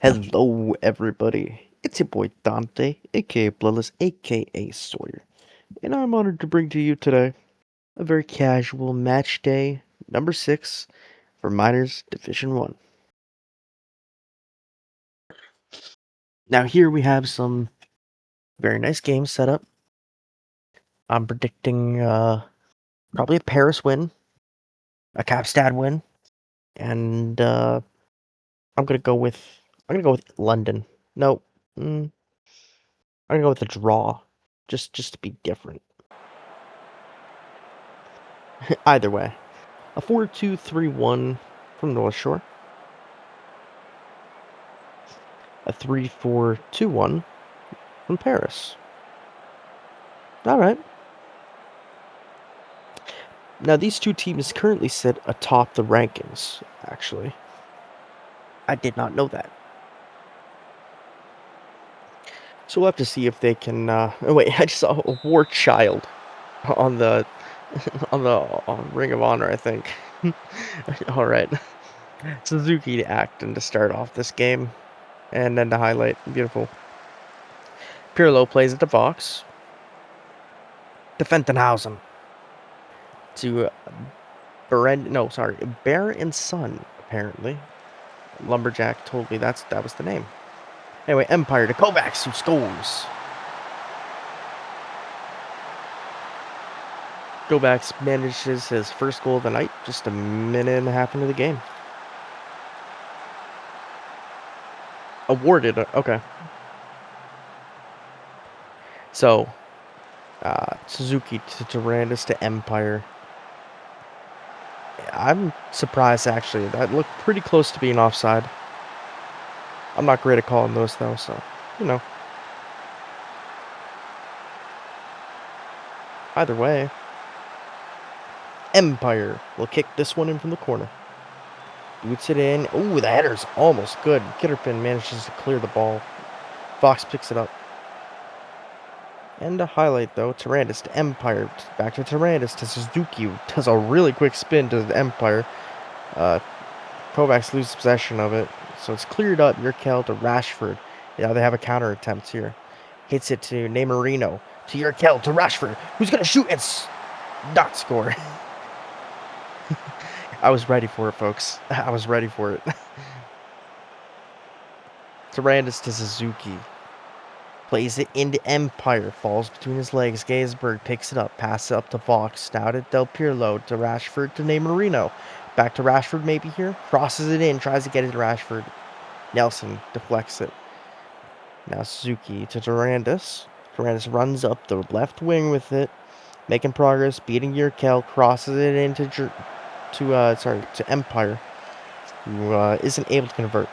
Hello, everybody. It's your boy Dante, aka Bloodless, aka Sawyer, and I'm honored to bring to you today a very casual match day number 6 for Minors Division 1. Now, here we have some very nice games set up. I'm predicting probably a Paris win, a Capstad win, and I'm gonna go with London. No, I'm gonna go with a draw, just to be different. Either way. A 4-2-3-1 from North Shore. A 3-4-2-1 from Paris. Alright. Now, these two teams currently sit atop the rankings, actually. I did not know that. So we'll have to see if they can, oh wait, I just saw a War Child on the, on Ring of Honor, I think. Alright. Suzuki to Acton to start off this game. And then the highlight. Beautiful. Pirlo plays at the Vox. To Fentonhausen. To Bear and Son, apparently. Lumberjack told me that was the name. Anyway, Empire to Kovacs, who scores. Kovacs manages his first goal of the night, just a minute and a half into the game. Awarded, okay. So, Suzuki to Durandus to Empire. I'm surprised, actually. That looked pretty close to being offside. I'm not great at calling those, though, so, you know. Either way, Empire will kick this one in from the corner. Boots it in. Ooh, the header's almost good. Kitterpin manages to clear the ball. Fox picks it up. And a highlight, though, Tyrannus to Empire. Back to Tyrannus to Suzuki. Does a really quick spin to the Empire. Kovacs loses possession of it. So it's cleared up. Urkel to Rashford. Yeah, they have a counter attempt here. Hits it to Neymarino. To Urkel to Rashford. Who's going to shoot and not score. I was ready for it, folks. I was ready for it. Tyrannus to Suzuki. Plays it into Empire. Falls between his legs. Gaisberg picks it up. Passes it up to Vox. Now to Del Pirlo. To Rashford. To Neymarino. Back to Rashford maybe here. Crosses it in. Tries to get it to Rashford. Nelson deflects it. Now Suzuki to Durandus. Durandus runs up the left wing with it. Making progress. Beating Urkel. Crosses it into to Empire. Who isn't able to convert.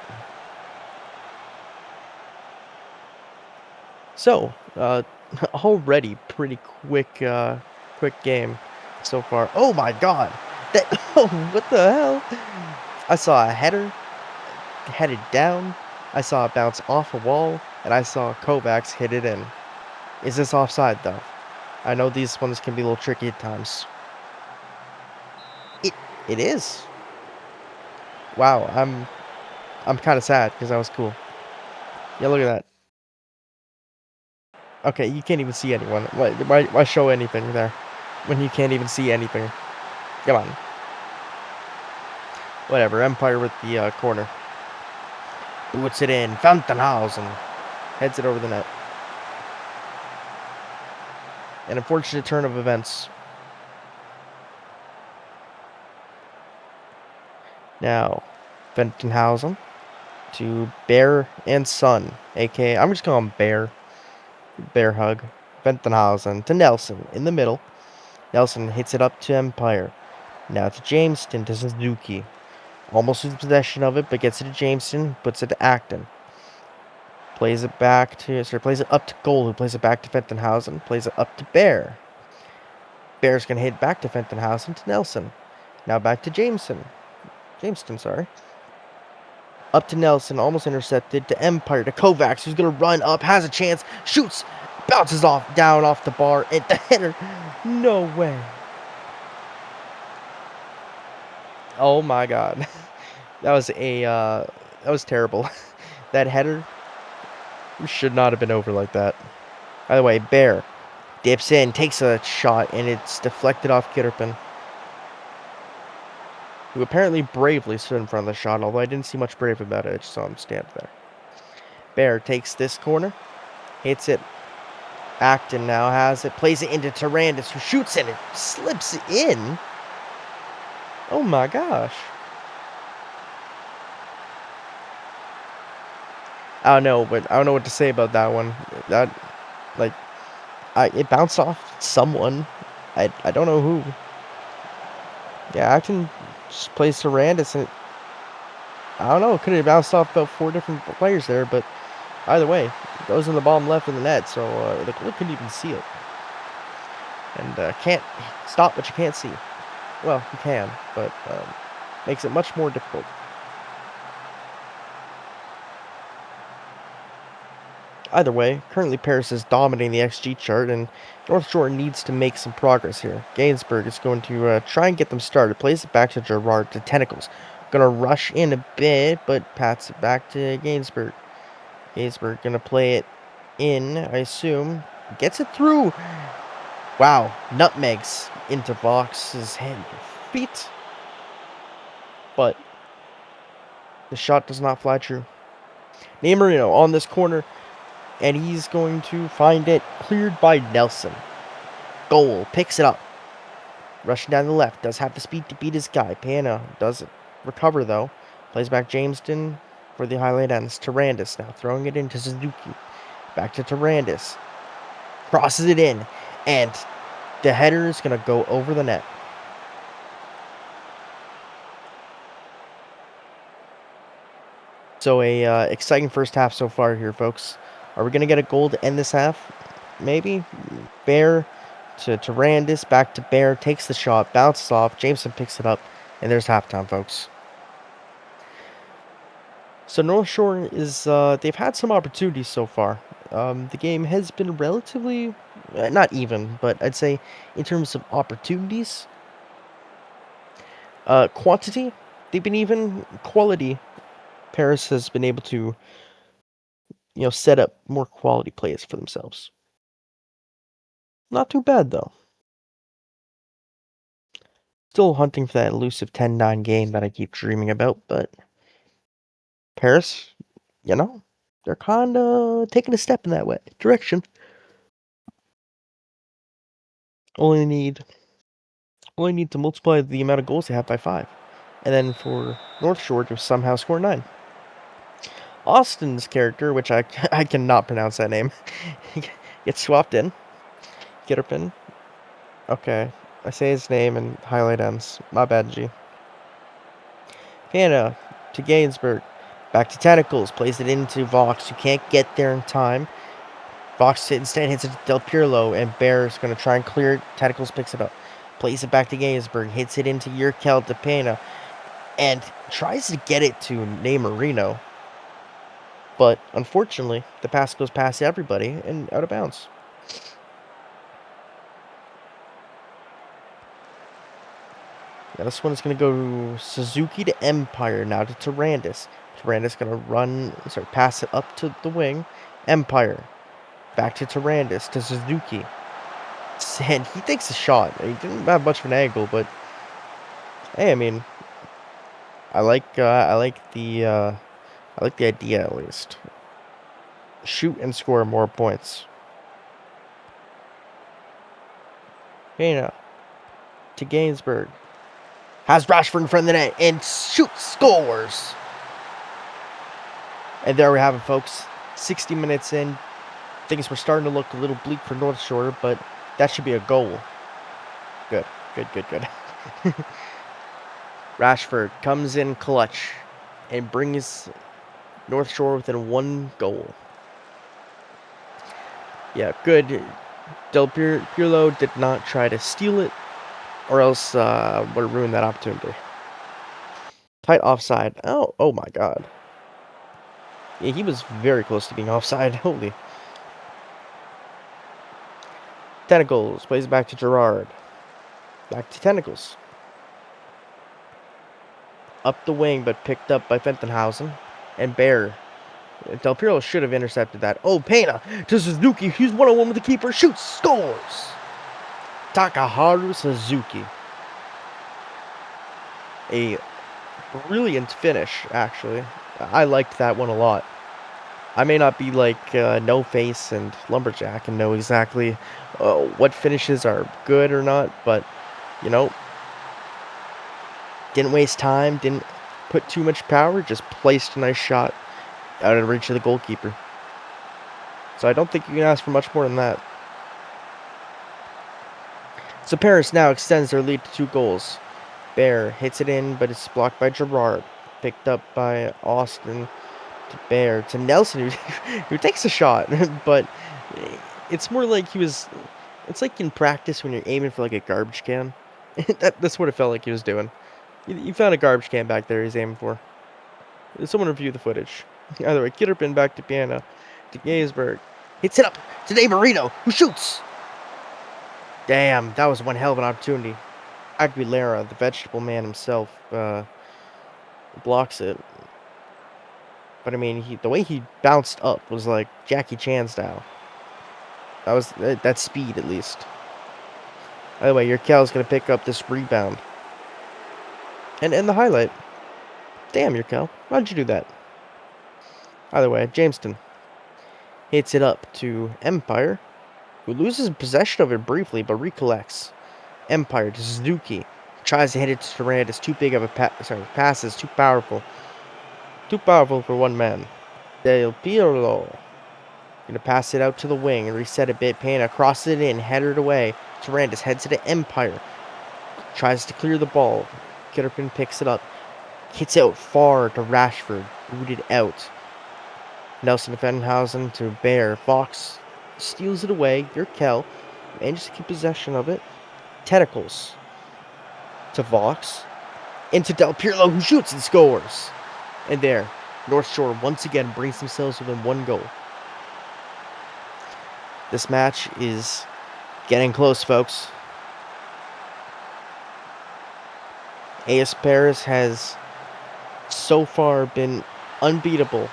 So, already pretty quick game so far. Oh my god! That oh, what the hell? I saw a header headed down. I saw it bounce off a wall, and I saw Kovacs hit it in. Is this offside though? I know these ones can be a little tricky at times. It is. Wow, I'm kind of sad because that was cool. Yeah, look at that. Okay, you can't even see anyone. Why show anything there when you can't even see anything? Come on. Whatever, Empire with the corner. Boots it in. Fentonhausen heads it over the net. An unfortunate turn of events. Now, Fentonhausen to Bear and Son, aka I'm just calling him Bear. Bear hug. Fentonhausen to Nelson in the middle. Nelson hits it up to Empire. Now to Jameston to Suzuki. Almost loses possession of it, but gets it to Jameson, puts it to Acton. Plays it up to Goal, who plays it back to Fentonhausen. Plays it up to Bear. Bear's gonna hit back to Fentonhausen to Nelson. Now back to Jameston, sorry. Up to Nelson, almost intercepted to Empire, to Kovacs, who's gonna run up, has a chance, shoots, bounces down off the bar, and the header. No way. Oh my god. That was terrible. That header should not have been over like that. By the way, Bear dips in, takes a shot, and it's deflected off Kitterpen, who apparently bravely stood in front of the shot, although I didn't see much brave about it. I just saw him stand there. Bear takes this corner, hits it. Acton now has it, plays it into Tyrandus, who shoots and it slips in. Oh my gosh. I don't know, but I don't know what to say about that one. That, like, it bounced off someone. I don't know who. Yeah, Acton just plays Tyrandus, and I don't know. It could have bounced off about 4 different players there, but either way, it goes in the bottom left of the net, so the goalie couldn't even see it. And can't stop what you can't see. Well, you can, but makes it much more difficult. Either way, currently Paris is dominating the XG chart, and North Shore needs to make some progress here. Gainsbourg is going to try and get them started. Plays it back to Gerard, to Tentacles. Gonna rush in a bit, but pats it back to Gainsbourg. Gainsbourg gonna play it in, I assume. Gets it through. Wow, nutmegs into Vox's feet. But the shot does not fly true. Marino on this corner, and he's going to find it cleared by Nelson. Goal, picks it up. Rushing down the left, does have the speed to beat his guy. Pana doesn't recover though. Plays back Jameston for the highlight ends. Tyrandus now throwing it into Suzuki. Back to Tyrandus. Crosses it in, and the header is going to go over the net. So a exciting first half so far here, folks. Are we going to get a goal to end this half? Maybe. Bear to Tyrandus, back to Bear, takes the shot, bounces off, Jameson picks it up, and there's halftime, folks. So North Shore is, they've had some opportunities so far. The game has been relatively, not even, but I'd say in terms of opportunities, quantity, they've been even. Quality, Paris has been able to, set up more quality plays for themselves. Not too bad, though. Still hunting for that elusive 10-9 game that I keep dreaming about, but Paris, they're kind of taking a step in that direction. Only need to multiply the amount of goals they have by 5, and then for North Shore to somehow score 9. Austin's character, which I cannot pronounce that name, gets swapped in. Gitterpin. Okay, I say his name and highlight ends. My bad, G. Pana to Gainsbourg. Back to Tentacles. Plays it into Vox, who can't get there in time. Vox instead hits it to Del Pirlo, and Bear's going to try and clear it. Tentacles picks it up. Plays it back to Gainsbourg. Hits it into Yerkel to Pena. And tries to get it to Marino. But unfortunately, the pass goes past everybody and out of bounds. Now this one is going to go to Suzuki to Empire, now to Tyrandus. Tyrandus going to pass it up to the wing. Empire. Back to Tyrandus, to Suzuki. And he takes a shot. He didn't have much of an angle, but hey, I mean, I like the idea at least. Shoot and score more points. Pena to Gainsbourg. Has Rashford in front of the net and shoots, scores. And there we have it, folks. 60 minutes in. Things were starting to look a little bleak for North Shore, but that should be a goal. Good. Rashford comes in clutch and brings North Shore within 1 goal. Yeah, good. Del Pirlo did not try to steal it, or else would have ruined that opportunity. Tight offside. Oh my god. Yeah, he was very close to being offside. Holy. Tentacles. Plays back to Gerard. Back to Tentacles. Up the wing, but picked up by Fentonhausen. And Bear Del Piero should have intercepted that. Oh, Pena to Suzuki. He's one-on-one with the keeper. Shoots, scores. Takaharu Suzuki. A brilliant finish, actually. I liked that one a lot. I may not be like No Face and Lumberjack and know exactly what finishes are good or not, but you know, didn't waste time, didn't put too much power, just placed a nice shot out of reach of the goalkeeper. So I don't think you can ask for much more than that. So Paris now extends their lead to 2 goals. Bear hits it in, but it's blocked by Gerard. Picked up by Austin to Bear to Nelson, who takes a shot, but it's more like he was. It's like in practice when you're aiming for like a garbage can. That's what it felt like he was doing. You found a garbage can back there he's aiming for. Someone review the footage. Either way, Kitterpin back to Piana. To Gaisberg. Hits it up to Dave Marino, who shoots. Damn, that was one hell of an opportunity. Aguilera, the vegetable man himself, blocks it. But I mean, the way he bounced up was like Jackie Chan style. That was that speed at least. By the way, your Cal's gonna pick up this rebound. And the highlight. Damn, your Cal. Why'd you do that? Either way, Jamestown hits it up to Empire, who loses possession of it briefly but recollects. Empire to Suzuki. Tries to hit it to Durant. It's too big of a pass is too powerful. Too powerful for one man. Del Piero. Gonna pass it out to the wing and reset a bit. Pena crosses it in, headed away. Durant heads to the Empire. Tries to clear the ball. Kitterpin picks it up. Hits out far to Rashford. Booted out. Nelson Fenhausen to Bear. Fox steals it away. Yerkel manages to keep possession of it. Tentacles to Vox. Into Del Pirlo, who shoots and scores. And there, North Shore once again brings themselves within 1 goal. This match is getting close, folks. AS Paris has so far been unbeatable.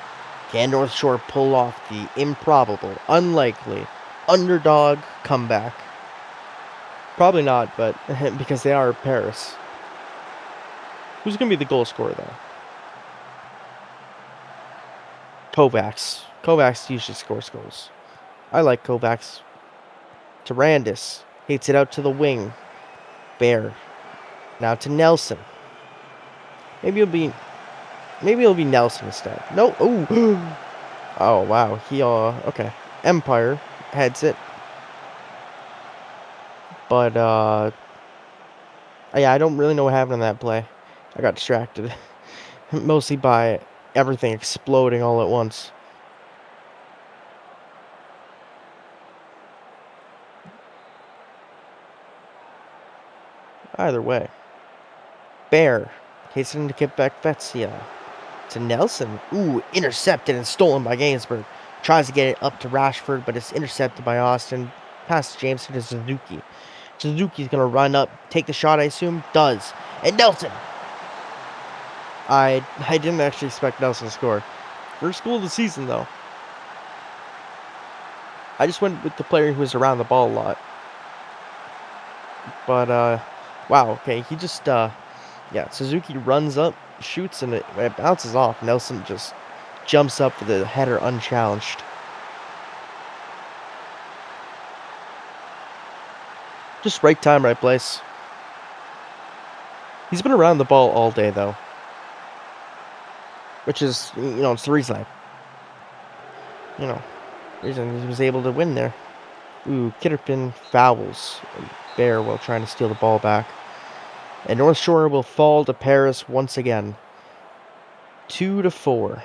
Can North Shore pull off the improbable, unlikely, underdog comeback? Probably not, but because they are Paris. Who's going to be the goal scorer, though? Kovacs. Kovacs usually scores goals. I like Kovacs. Tarandis hits it out to the wing. Bear. Now to Nelson. Maybe it'll be Nelson instead. No. Oh. Oh wow. He okay. Empire heads it. But yeah, I don't really know what happened in that play. I got distracted. Mostly by everything exploding all at once. Either way. Bear hits it into Quebec Vetzia. To Nelson. Ooh, intercepted and stolen by Gainsbourg. Tries to get it up to Rashford, but it's intercepted by Austin. Past Jameson to Suzuki. Suzuki's going to run up, take the shot, I assume. Does. And Nelson. I didn't actually expect Nelson to score. First goal of the season, though. I just went with the player who was around the ball a lot. But, wow, okay, he just, yeah, Suzuki runs up, shoots, and it bounces off. Nelson just jumps up for the header unchallenged. Just right time, right place. He's been around the ball all day, though. Which is, it's the reason reason he was able to win there. Ooh, Kitterpin fouls Bear while trying to steal the ball back. And North Shore will fall to Paris once again. 2-4.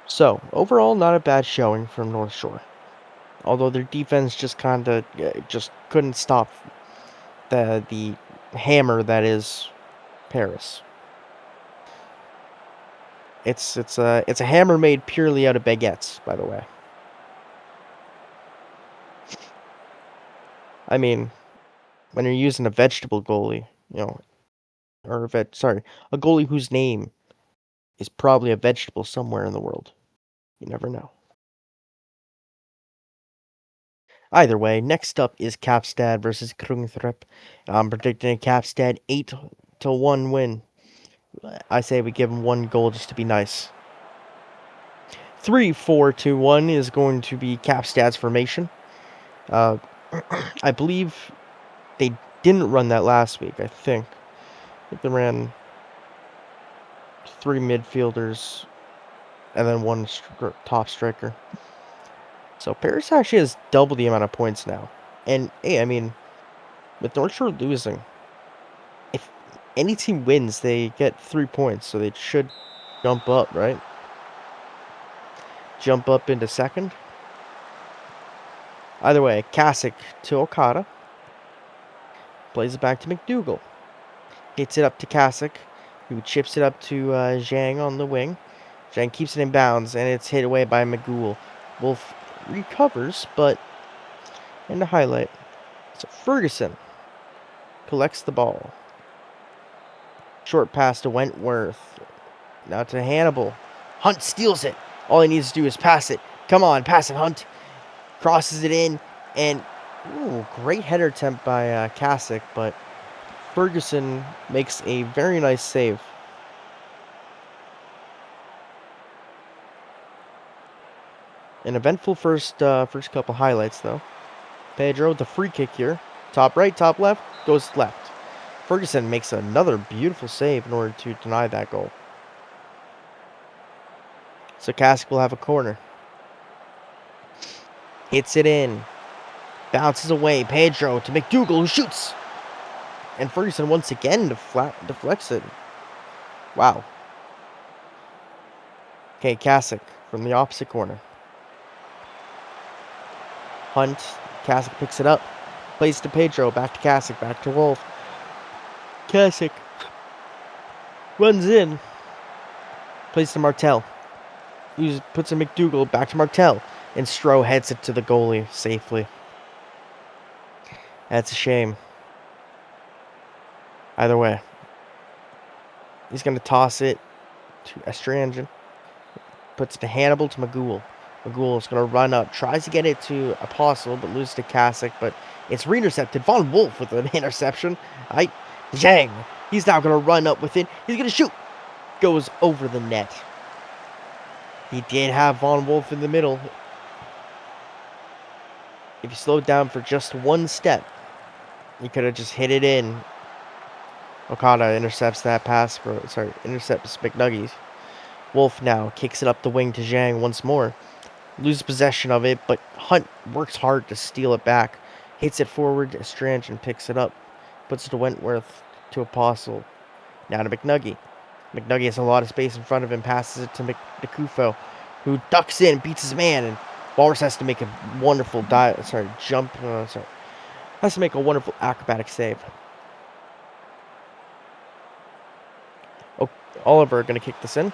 So, overall, not a bad showing from North Shore. Although their defense just kind of just couldn't stop the hammer that is Paris. It's a hammer made purely out of baguettes, by the way. I mean, when you're using a vegetable goalie, or a goalie whose name is probably a vegetable somewhere in the world. You never know. Either way, next up is Kapstad versus Krungthrup. I'm predicting a Kapstad 8-1 win. I say we give them 1 goal just to be nice. 3-4-2-1 is going to be Kapstad's formation. I believe they didn't run that last week, I think they ran 3 midfielders and then 1 top striker. So Paris actually has double the amount of points now. And hey, I mean, with North Shore losing, if any team wins, they get 3 points, so they should jump up, right? Jump up into second. Either way, Kasich to Okada. Plays it back to McDougal. Hits it up to Kasich, who chips it up to Zhang on the wing. Zhang keeps it in bounds, and it's hit away by McGool. Wolf recovers, but in the highlight. So Ferguson collects the ball. Short pass to Wentworth. Now to Hannibal. Hunt steals it. All he needs to do is pass it. Come on, pass it, Hunt. Crosses it in, and great header attempt by Kasich, but Ferguson makes a very nice save. An eventful first couple highlights, though. Pedro, the free kick here. Top right, top left, goes left. Ferguson makes another beautiful save in order to deny that goal. So Kasich will have a corner. Hits it in. Bounces away. Pedro to McDougal, who shoots. And Ferguson once again deflects it. Wow. Okay, Kasich from the opposite corner. Hunt. Kasich picks it up. Plays to Pedro. Back to Kasich. Back to Wolf. Kasich runs in. Plays to Martel. Puts a McDougal back to Martel. And Stroh heads it to the goalie safely. That's a shame. Either way. He's going to toss it to Estrangen. Puts it to Hannibal to McGool. McGool is going to run up. Tries to get it to Apostle, but loses to Kasich. But it's reintercepted. Von Wolf with an interception. Zhang. He's now going to run up with it. He's going to shoot. Goes over the net. He did have Von Wolf in the middle. If he slowed down for just one step, he could have just hit it in. Okada intercepts that pass intercepts McNuggies. Wolf now kicks it up the wing to Zhang once more. Loses possession of it, but Hunt works hard to steal it back. Hits it forward, Estrangen picks it up. Puts it to Wentworth, to Apostle. Now to McNuggie. McNuggie has a lot of space in front of him, passes it to Nakufo, who ducks in, beats his man, and Walrus has to make a wonderful has to make a wonderful acrobatic save. Oliver going to kick this in.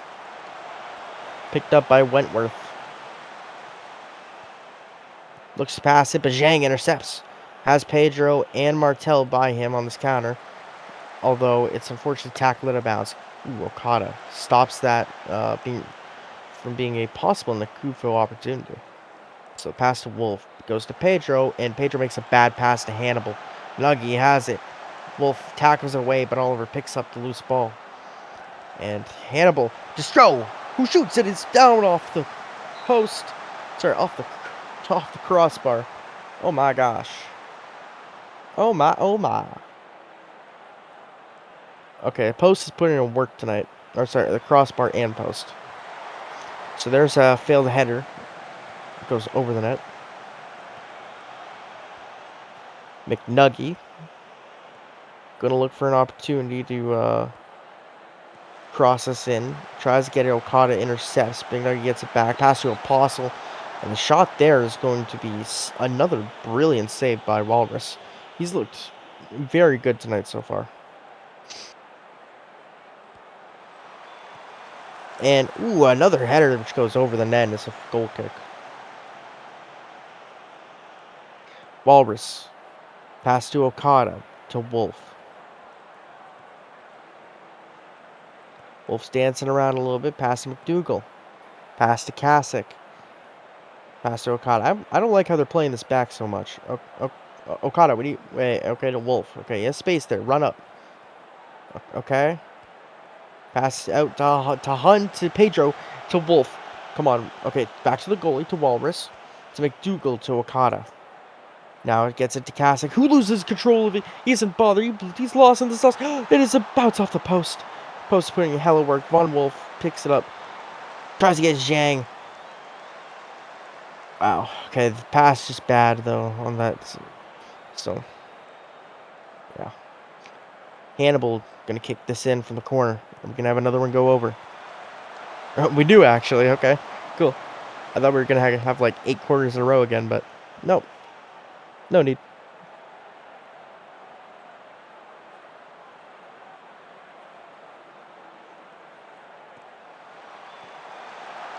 Picked up by Wentworth. Looks to pass it, but Zhang intercepts. Has Pedro and Martel by him on this counter. Although it's unfortunately tackled out of bounds. Okada stops that from being a possible Nakufo opportunity. So pass to Wolf. Goes to Pedro, and Pedro makes a bad pass to Hannibal. Nuggie has it. Wolf tackles it away, but Oliver picks up the loose ball. And Hannibal to Stroh, who shoots it. It's down off the post. Off the crossbar. Oh my gosh. Oh my. Okay, post is putting in work tonight. The crossbar and post. So there's a failed header. It goes over the net. McNuggie. Gonna look for an opportunity to cross us in. Tries to get it. Okada intercepts. McNuggie gets it back. Pass to Apostle. And the shot there is going to be another brilliant save by Walrus. He's looked very good tonight so far. And, another header which goes over the net. It's a goal kick. Walrus. Pass to Okada. To Wolf. Wolf's dancing around a little bit. Pass to McDougal. Pass to Kasich. Pass to Okada. I don't like how they're playing this back so much. Okada, what do you... Wait, okay, to Wolf. Okay, he has space there. Run up. Okay. Pass out to Hunt, to Pedro, to Wolf. Come on. Okay, back to the goalie, to Walrus. To McDougal, to Okada. Now it gets it to Kasich, who loses control of it. He isn't bothered. He's lost in the sauce. It is a bounce off the post. Post putting in hella work. Von Wolf picks it up. Tries to get Zhang. Wow. Okay, the pass just bad, though, on that. So, yeah. Hannibal gonna kick this in from the corner. I'm gonna have another one go over. We do, actually. Okay, cool. I thought we were gonna have like 8 quarters in a row again, but nope. No need.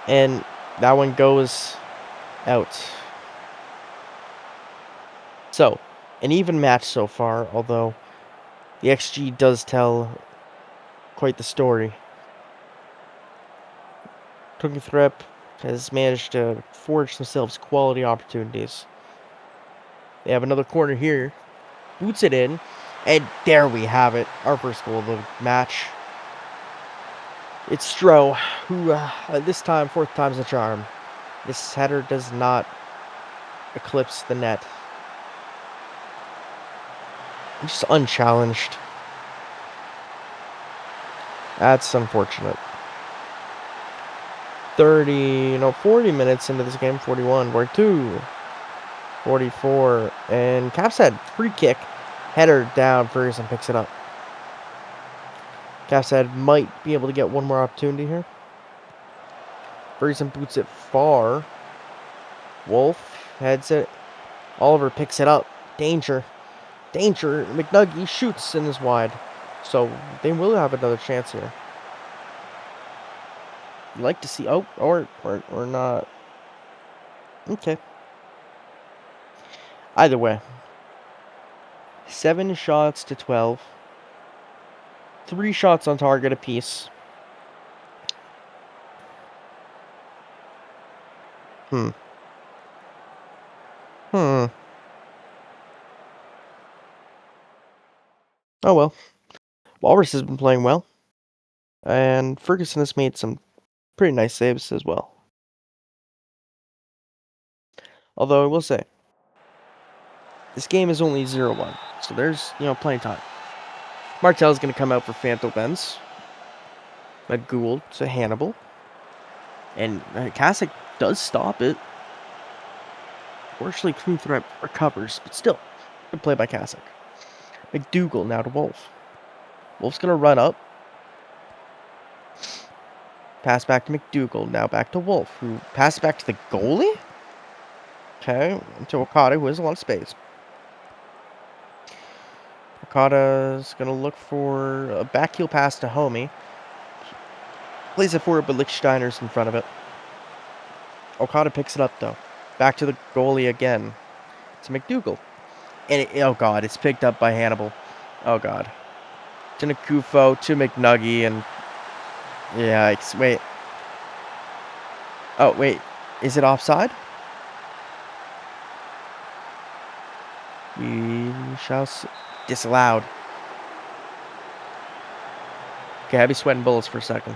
And that one goes out. So, an even match so far, although the XG does tell quite the story. Cooking Threp has managed to forge themselves quality opportunities. They have another corner here. Boots it in. And there we have it. Our first goal of the match. It's Stroh, who this time, 4th time's the charm. This header does not eclipse the net. Just unchallenged. That's unfortunate. 40 minutes into this game. 41, we're 2. 44, and Caps had free kick. Header down, Ferguson picks it up. Caps might be able to get one more opportunity here. Ferguson boots it far. Wolf heads it. Oliver picks it up. Danger. Danger. McNuggy shoots and is wide. So they will have another chance here. You'd like to see... Oh, or not. Okay. Either way. 7 shots to 12. 3 shots on target apiece. Oh well. Walrus has been playing well. And Ferguson has made some pretty nice saves as well. Although I will say, this game is only 0-1. So there's, plenty of time. Martel's going to come out for Fanto Benz. But Gould to Hannibal. And Kasich does stop it. Fortunately, Crew Threat recovers, but still, good play by Kasich. McDougal now to Wolf. Wolf's going to run up. Pass back to McDougal, now back to Wolf, who passes back to the goalie? Okay, to Okada, who has a lot of space. Okada's going to look for a backheel pass to Homie. Plays it forward, but Lichtsteiner's in front of it. Okada picks it up, though. Back to the goalie again. To McDougal. And oh god, it's picked up by Hannibal. Oh god. To Nakufo, to McNuggy, and... Yeah, wait. Oh, wait. Is it offside? We shall disallowed. Okay, I'd be sweating bullets for a second.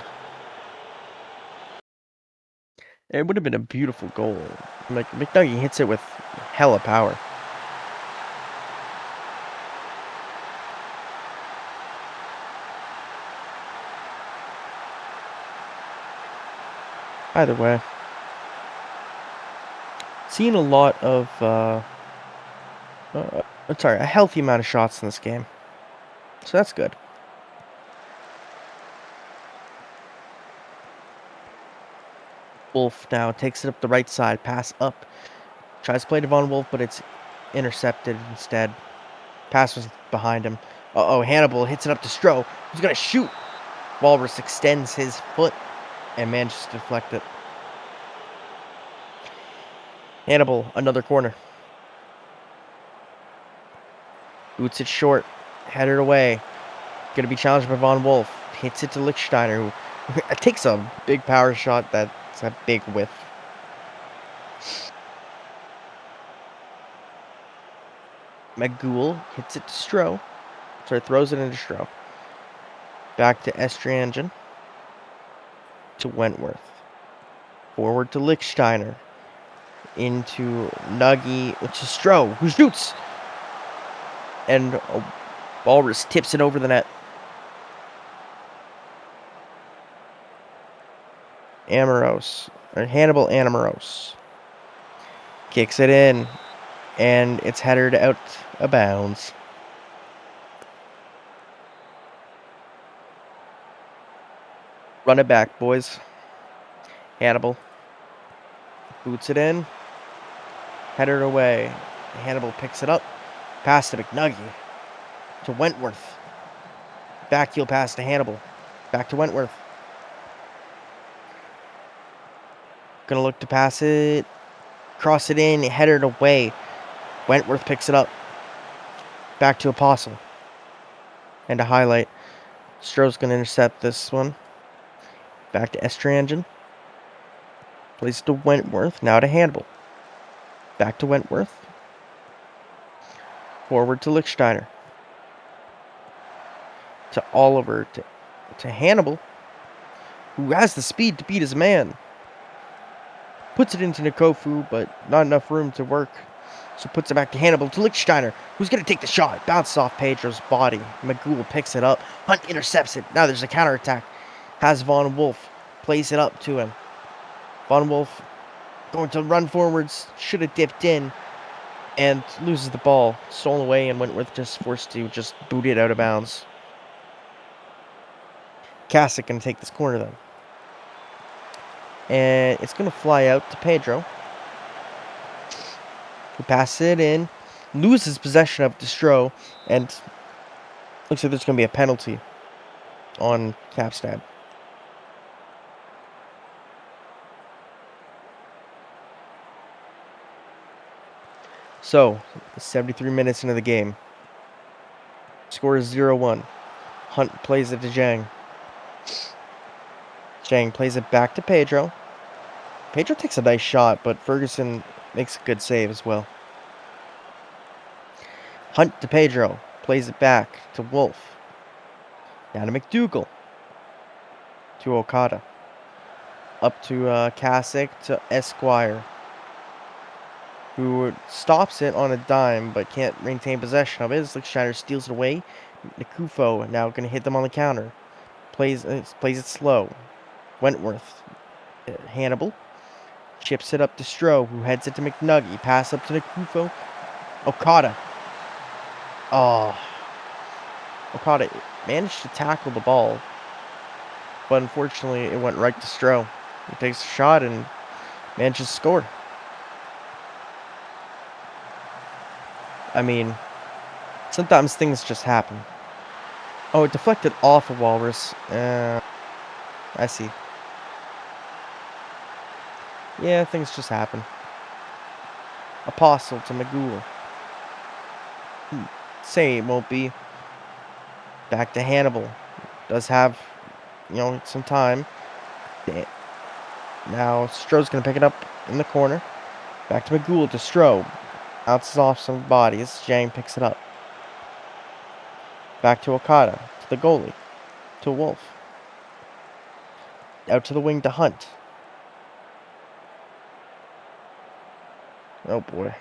It would have been a beautiful goal. Like, McNuggy hits it with hella power. Either way. Seeing a lot of, a healthy amount of shots in this game. So that's good. Wolf now takes it up the right side, pass up. Tries to play to Von Wolf, but it's intercepted instead. Pass was behind him. Uh-oh, Hannibal hits it up to Stroh, who's going to shoot. Walrus extends his foot and manages to deflect it. Hannibal, another corner. Boots it short. Headed away. Going to be challenged by Von Wolf. hits it to Lichtsteiner, who takes a big power shot that's a big whiff. Magul hits it to Stroh. So it throws it into Stroh. Back to Estriangen. To Wentworth. Forward to Lichtsteiner. Into Nuggy, which is Stroh, who shoots. And Walrus tips it over the net. Hannibal Amoros kicks it in, and it's headed out of bounds. Run it back, boys. Hannibal boots it in, headed away. Hannibal picks it up, pass to McNuggy, to Wentworth. Backheel pass to Hannibal, back to Wentworth. Gonna look to pass it, cross it in, headed away. Wentworth picks it up, back to Apostle. And a highlight. Stroh's gonna intercept this one. Back to Estriangen. Plays to Wentworth. Now to Hannibal. Back to Wentworth. Forward to Lichtsteiner. To Oliver. To Hannibal. Who has the speed to beat his man. Puts it into Nkofu, but not enough room to work. So puts it back to Hannibal. To Lichtsteiner. Who's going to take the shot? Bounces off Pedro's body. Magul picks it up. Hunt intercepts it. Now there's a counterattack. Has Von Wolf. Plays it up to him. Von Wolf going to run forwards, should have dipped in, and loses the ball. Stolen away, and Wentworth just forced to just boot it out of bounds. Kasich going to take this corner, though. And it's going to fly out to Pedro. Who passes it in, loses possession of Stroh, and looks like there's going to be a penalty on Kapstad. So, 73 minutes into the game. Score is 0-1. Hunt plays it to Zhang. Zhang plays it back to Pedro. Pedro takes a nice shot, but Ferguson makes a good save as well. Hunt to Pedro. Plays it back to Wolf. Now to McDougall. To Okada. Up to Kasich to Esquire. Who stops it on a dime, but can't maintain possession of it. Lichtsteiner steals it away. Nakufo now going to hit them on the counter. Plays it slow. Wentworth. Hannibal. Chips it up to Stroh, who heads it to McNuggy. Pass up to Nakufo. Okada. Oh. Okada managed to tackle the ball, but unfortunately it went right to Stroh. He takes a shot and manages to score. I mean, sometimes things just happen. Oh, it deflected off of Walrus. I see. Yeah, things just happen. Apostle to Magul. Say it won't be. Back to Hannibal. Does have, some time. Now Stroh's going to pick it up in the corner. Back to Magul to Stroh. Bounces off some bodies. Zhang picks it up. Back to Okada. To the goalie. To Wolf. Out to the wing to Hunt. Oh boy.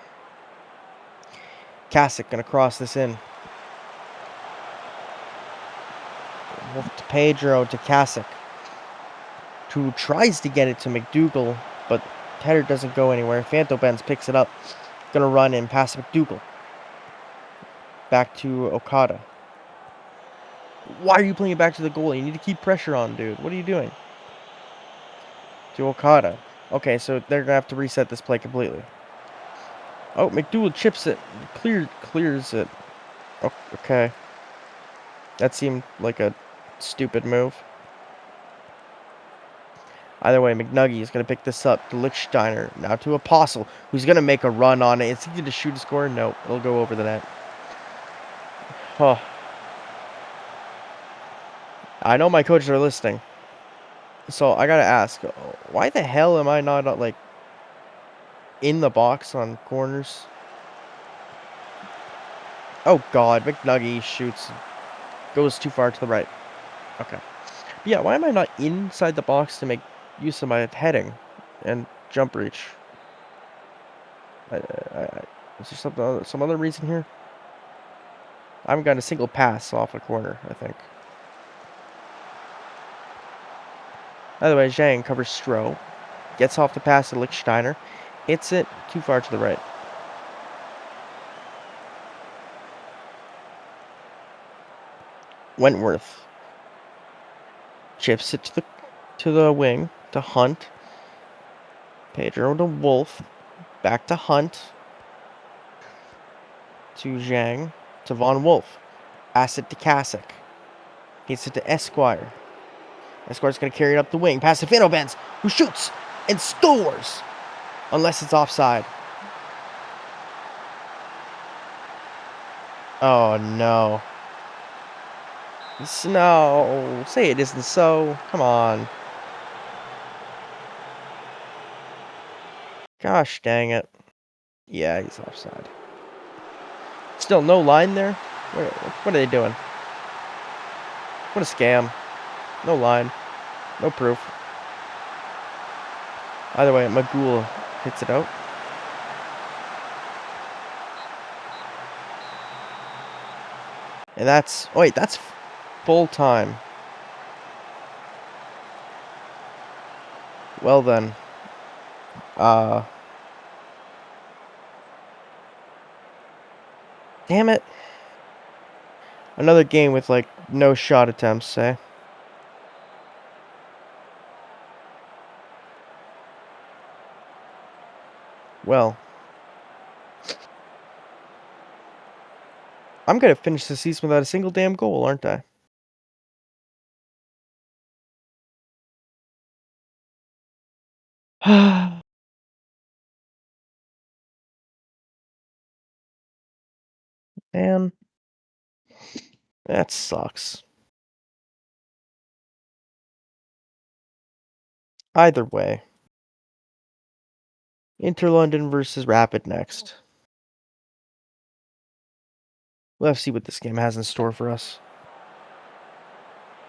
Kasich gonna cross this in. Wolf to Pedro to Kasich. Who tries to get it to McDougall, but header doesn't go anywhere. Fantobenz picks it up. Gonna run and pass McDougall. Back to Okada. Why are you playing it back to the goalie? You need to keep pressure on, dude. What are you doing? To Okada. Okay, so they're gonna have to reset this play completely. Oh, McDougall chips it. Clears it. Oh, okay. That seemed like a stupid move. Either way, McNuggy is going to pick this up to Lichtsteiner. Now to Apostle, who's going to make a run on it. Is he going to shoot a score? Nope. It'll go over the net. Oh. I know my coaches are listening. So I gotta ask, why the hell am I not like in the box on corners? Oh God, McNuggy shoots, goes too far to the right. Okay. Yeah, why am I not inside the box to make use of my heading and jump reach? Is there some other reason here? I haven't gotten a single pass off a corner, I think. By the way, Zhang covers Stroh, gets off the pass to Lichtsteiner, hits it too far to the right. Wentworth chips it to the wing to Hunt. Pedro to Wolf, back to Hunt, to Zhang, to Von Wolf. Pass it to Kasich. Hits it to Esquire. Esquire's going to carry it up the wing. Pass to Finovens, who shoots and scores. Unless it's offside. Oh, no. No. Say it isn't so. Come on. Gosh dang it. Yeah, he's offside. Still no line there? What are they doing? What a scam. No line. No proof. Either way, Magul hits it out. And that's... Oh, wait, that's full time. Well then. Damn it. Another game with, like, no shot attempts, say. Well. I'm gonna finish the season without a single damn goal, aren't I? Man. That sucks. Either way. Inter London versus Rapid next. We'll have to see what this game has in store for us.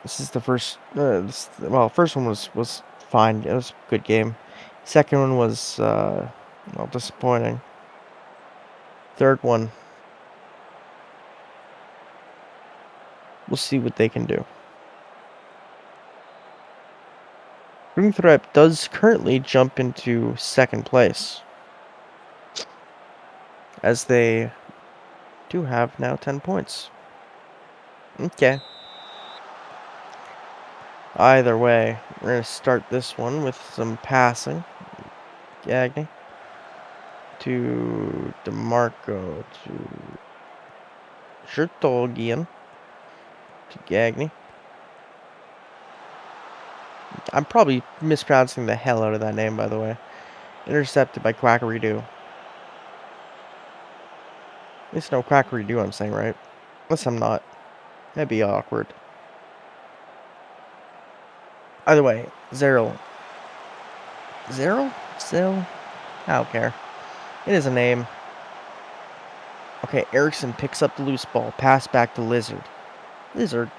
This is the first. First one was fine. It was a good game. Second one was disappointing. Third one, we'll see what they can do. Greenthorpe does currently jump into second place, as they do have now 10 points. Okay. Either way, we're going to start this one with some passing. Gagny to DeMarco to Chertolgian to Gagny. I'm probably mispronouncing the hell out of that name, by the way. Intercepted by Quackery-Doo. At least no Quackery-Doo, I'm saying, right? Unless I'm not. That'd be awkward. Either way, Zerl. Zerl? Zill? I don't care. It is a name. Okay, Erickson picks up the loose ball. Pass back to Lizard. Lizard.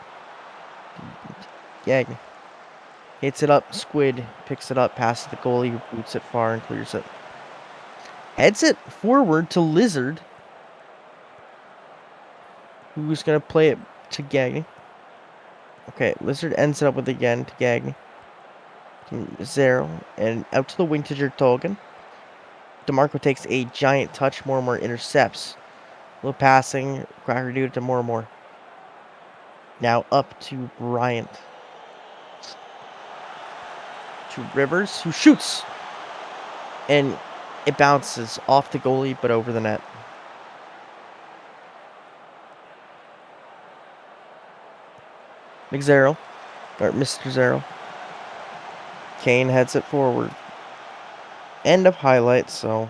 Gag. Hits it up. Squid picks it up. Passes the goalie. Boots it far and clears it. Heads it forward to Lizard. Who's going to play it to Gagny. Okay, Lizard ends it up with again to Gagny. Zero. And out to the wing to Jertolgan. DeMarco takes a giant touch. More intercepts. A little passing. Quackery-Doo to more. Now up to Bryant. To Rivers, who shoots. And it bounces off the goalie, but over the net. McZero. Or Mr. Zero. Kane heads it forward. End of highlight, so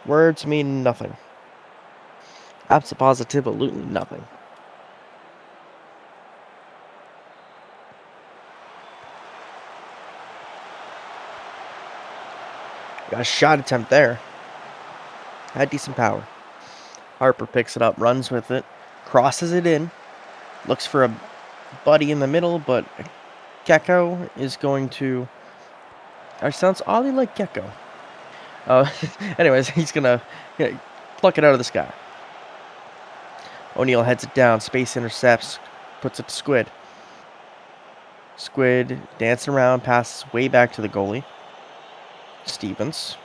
words mean nothing. Absolutely nothing. Got a shot attempt there. Had decent power. Harper picks it up, runs with it, crosses it in, looks for a buddy in the middle, but Gecko is going to... It sounds oddly like Gecko. Anyways, he's gonna pluck it out of the sky. O'Neal heads it down, space intercepts, puts it to Squid. Squid dancing around, passes way back to the goalie. Stevens.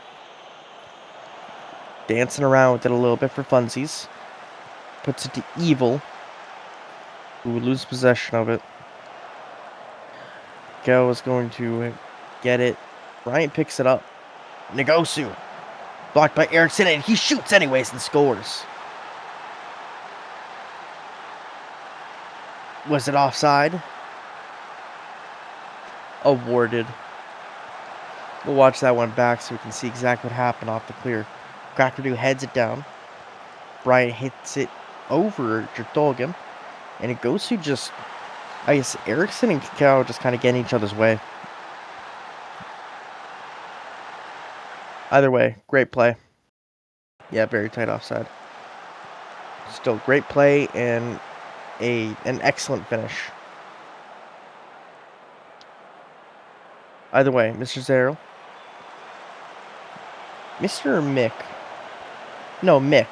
Dancing around with it a little bit for funsies. Puts it to Evil, who loses possession of it. Go is going to get it. Bryant picks it up. Negosu. Blocked by Erickson, and he shoots anyways and scores. Was it offside? Awarded. We'll watch that one back so we can see exactly what happened off the clear. Crackerdoo heads it down. Bryant hits it over Jertolgan. And it goes to just... I guess Erickson and Cacao just kind of get in each other's way. Either way, great play. Yeah, very tight offside. Still great play and an excellent finish. Either way, Mr. Zero. Mr. Mick. No, Mick.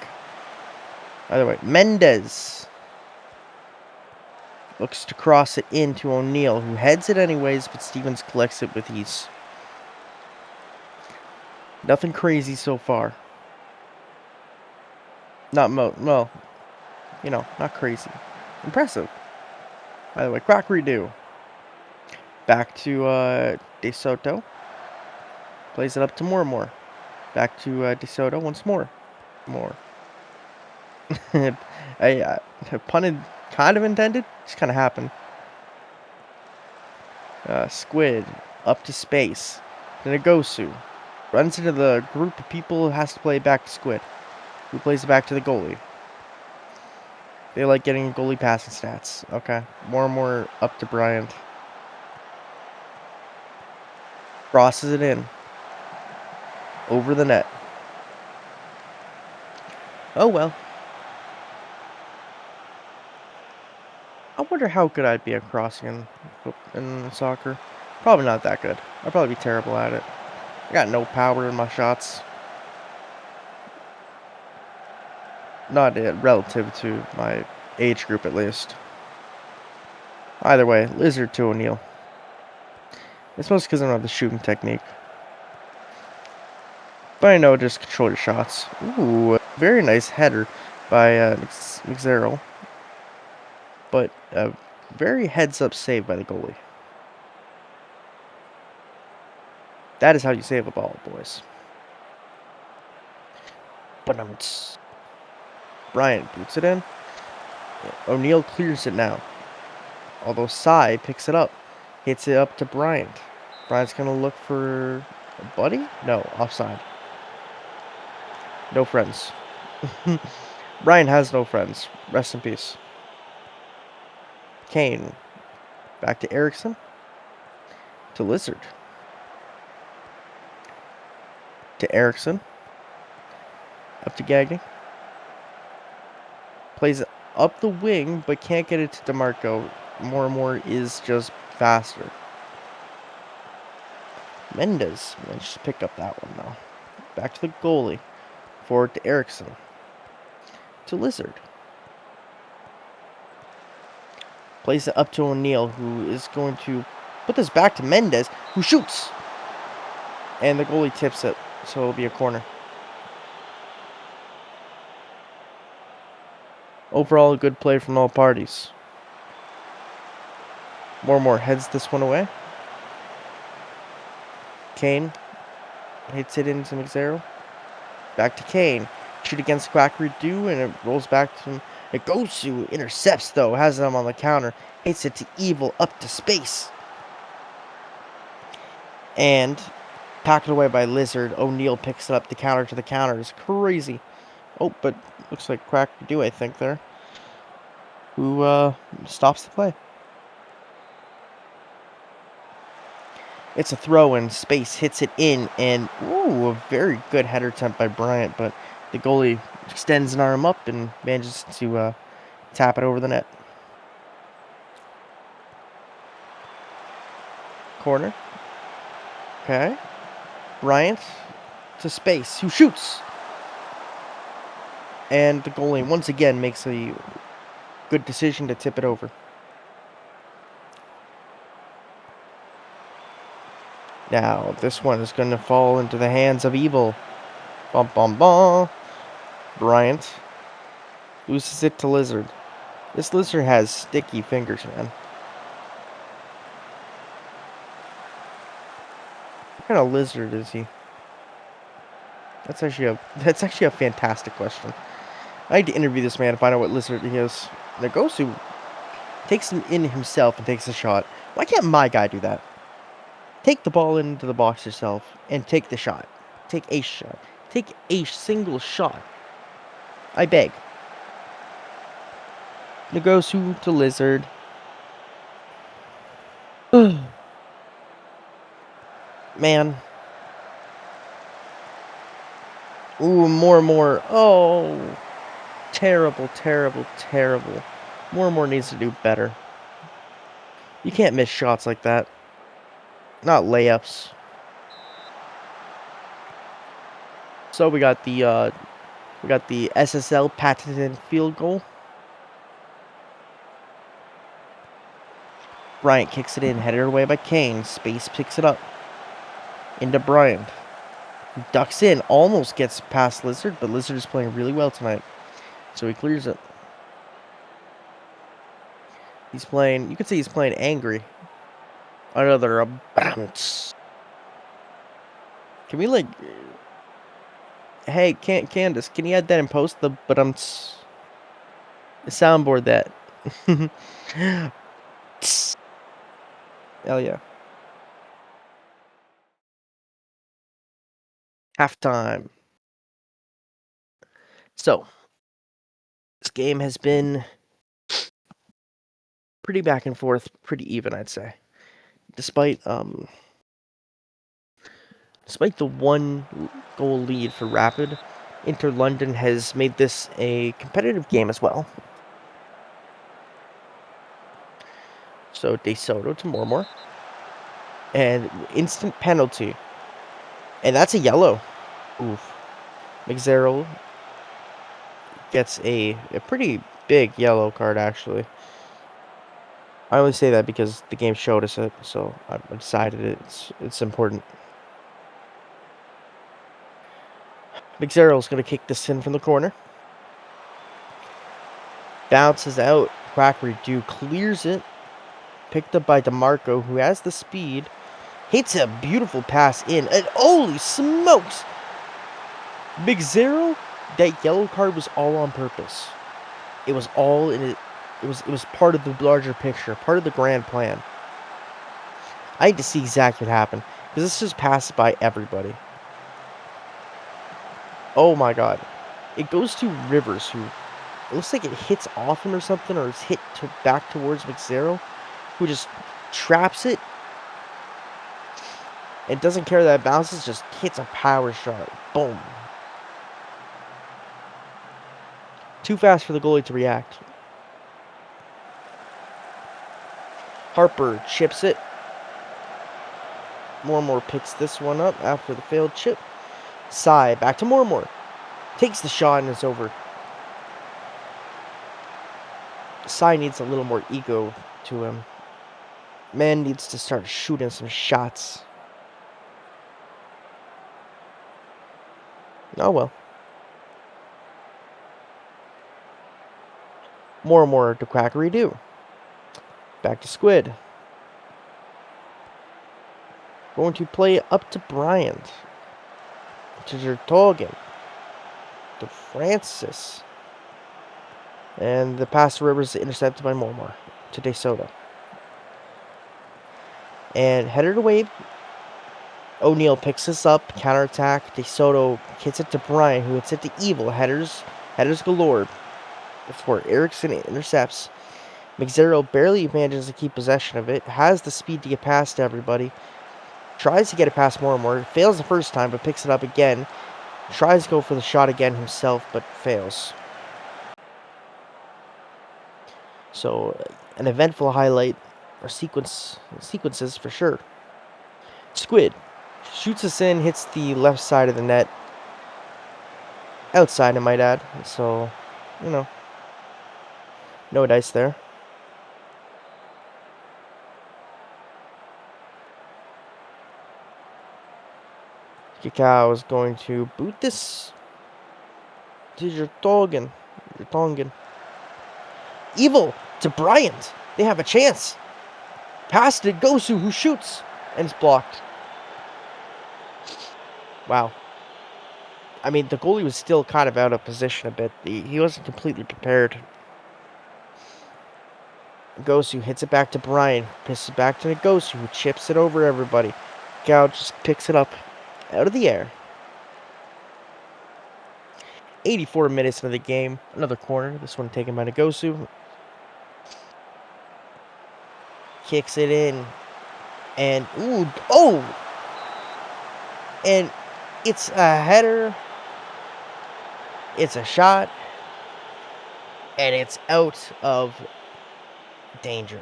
Either way, Mendez looks to cross it into O'Neal, who heads it anyways, but Stevens collects it with ease. Nothing crazy so far. Well, you know, not crazy. Impressive. By the way, Crockery-Doo. Back to De Soto. Plays it up to More. Back to De Soto once more. I pun kind of intended. Just kind of happened. Squid up to space. Negosu runs into the group of people who has to play back to Squid, who plays it back to the goalie. They like getting goalie passing stats. Okay. More up to Bryant. Crosses it in. Over the net. Oh well. I wonder how good I'd be at crossing in soccer. Probably not that good. I'd probably be terrible at it. I got no power in my shots. Not relative to my age group, at least. Either way, Lizard to O'Neal. It's mostly because I don't have the shooting technique. But I know just control your shots. Ooh, very nice header by McZerl. But a very heads-up save by the goalie. That is how you save a ball, boys. But Bryant boots it in. O'Neal clears it now. Although Sai picks it up. Hits it up to Bryant. Bryant's going to look for a buddy? No, offside. No friends. Bryant has no friends. Rest in peace. Kane. Back to Erickson. To Lizard. To Erickson. Up to Gagny. Plays it up the wing, but can't get it to DeMarco. More is just faster. Mendez managed to pick up that one, though. Back to the goalie. Forward to Erickson. To Lizard. Plays it up to O'Neal, who is going to put this back to Mendez, who shoots! And the goalie tips it, so it'll be a corner. Overall, a good play from all parties. More heads this one away. Kane hits it into McZero. Back to Kane. Shoot against Quackery-Doo, and it rolls back to him. It goes to intercepts, though. Has them on the counter. Hits it to Evil up to space. And packed away by Lizard. O'Neal picks it up. The counter to the counter is crazy. Oh, but looks like Quackery-Doo, I think, there. Who stops the play. It's a throw in. Space hits it in, and ooh, a very good header attempt by Bryant, but the goalie extends an arm up and manages to tap it over the net. Corner. Okay. Bryant to Space, who shoots. And the goalie once again makes a good decision to tip it over. Now, this one is going to fall into the hands of evil. Bum, bum, bum. Bryant loses it to Lizard. This Lizard has sticky fingers, man. What kind of lizard is he? That's actually a fantastic question. I need to interview this man to find out what lizard he is. Nagosu takes him in himself and takes a shot. Why can't my guy do that? Take the ball into the box yourself and take the shot. Take a shot. Take a single shot. I beg. Nagosu to Lizard. Man. Ooh, more. Oh. Terrible, terrible, terrible. More needs to do better. You can't miss shots like that. Not layups. So we got the SSL patented field goal. Bryant kicks it in, headed away by Kane. Space picks it up. Into Bryant. Ducks in, almost gets past Lizard, but Lizard is playing really well tonight. So he clears it. He's playing, you could say he's playing angry. Another bounce. Can we like, hey, Candace, can you add that in post? The soundboard that. Hell yeah. Halftime. So, this game has been pretty back and forth, pretty even, I'd say. Despite the one goal lead for Rapid, Inter London has made this a competitive game as well. So De Soto to Mormor. And instant penalty. And that's a yellow. Oof. McZerl gets a pretty big yellow card, actually. I only say that because the game showed us it, so I decided it's important. McZerl's going to kick this in from the corner. Bounces out. Quackery clears it. Picked up by DeMarco, who has the speed. Hits a beautiful pass in. And holy smokes! McZerl, that yellow card was all on purpose. It was all in it. It was part of the larger picture, part of the grand plan. I need to see exactly what happened, because this just passed by everybody. Oh my god. It goes to Rivers, who it looks like it hits off him or something, or is hit back towards McZerl, who just traps it. It doesn't care that it bounces, just hits a power shot. Boom. Too fast for the goalie to react. Harper chips it. Mormor picks this one up after the failed chip. Sai back to Mormor. Takes the shot and it's over. Sai needs a little more ego to him. Man needs to start shooting some shots. Oh well. Mormor to Quackery do. Back to Squid. Going to play up to Bryant. To Zertogen. To Francis. And the pass to Rivers is intercepted by Mormor. To De Soto. And headed away. O'Neal picks this up. Counterattack. De Soto hits it to Bryant, who hits it to Evil. Headers galore. Before Erickson intercepts. McZerl barely manages to keep possession of it. Has the speed to get past everybody. Tries to get it past more and more. Fails the first time, but picks it up again. Tries to go for the shot again himself, but fails. So, an eventful highlight, or sequences for sure. Squid shoots us in, hits the left side of the net. Outside, I might add. So, you know, no dice there. Kakao is going to boot this to Tongan. Evil to Bryant. They have a chance. Pass to Gosu, who shoots, and it's blocked. Wow. I mean, the goalie was still kind of out of position a bit. He wasn't completely prepared. Gosu hits it back to Brian. Pisses it back to Gosu, who chips it over everybody. Gao just picks it up out of the air. 84 minutes into the game. Another corner. This one taken by Ngosu. Kicks it in. And, ooh, oh! And it's a header. It's a shot. And it's out of danger.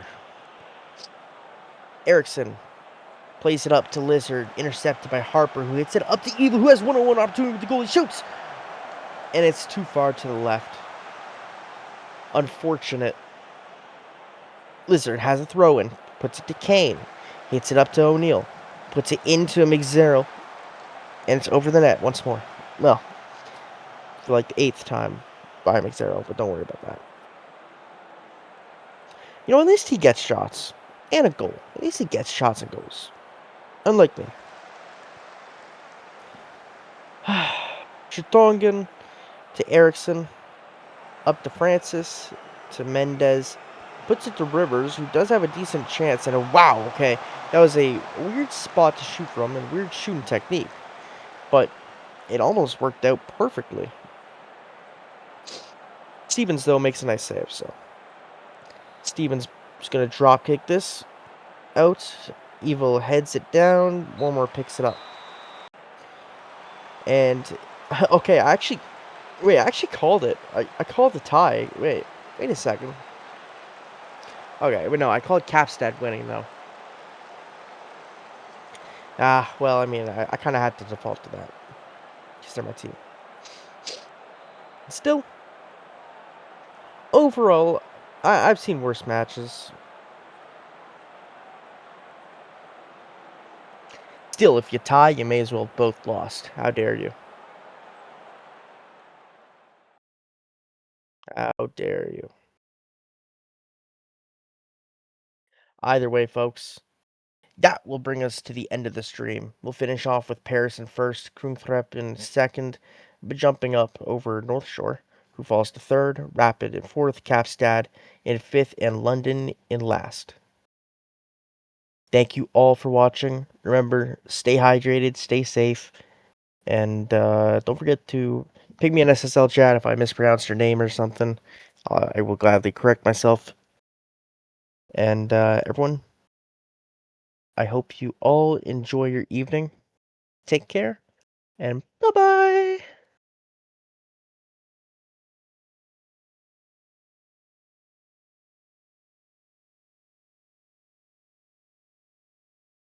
Eriksson plays it up to Lizard. Intercepted by Harper, who hits it up to Evil, who has one-on-one opportunity with the goalie. Shoots! And it's too far to the left. Unfortunate. Lizard has a throw-in. Puts it to Kane. Hits it up to O'Neal. Puts it into Mixero. And it's over the net once more. Well, for like the 8th time by Mixero, but don't worry about that. You know, at least he gets shots. And a goal. At least he gets shots and goals. Unlike me. Chitongan to Eriksson. Up to Francis. To Mendez. Puts it to Rivers, who does have a decent chance. And a wow, okay. That was a weird spot to shoot from and weird shooting technique. But it almost worked out perfectly. Stevens, though, makes a nice save, so. Stevens is going to drop kick this out. Evil heads it down. One more picks it up. And, okay, I actually called it. I called the tie. Wait a second. Okay, but no, I called Capstad winning, though. Well, I mean, I kind of had to default to that. Because they're my team. Still, overall, I've seen worse matches. Still, if you tie, you may as well have both lost. How dare you? How dare you? Either way, folks, that will bring us to the end of the stream. We'll finish off with Paris in first, Krunthrep in second, but jumping up over North Shore, who falls to third, Rapid in fourth, Capstad in fifth, and London in last. Thank you all for watching. Remember, stay hydrated, stay safe, and don't forget to ping me in SSL chat if I mispronounced your name or something. I will gladly correct myself. And everyone, I hope you all enjoy your evening. Take care, and bye-bye.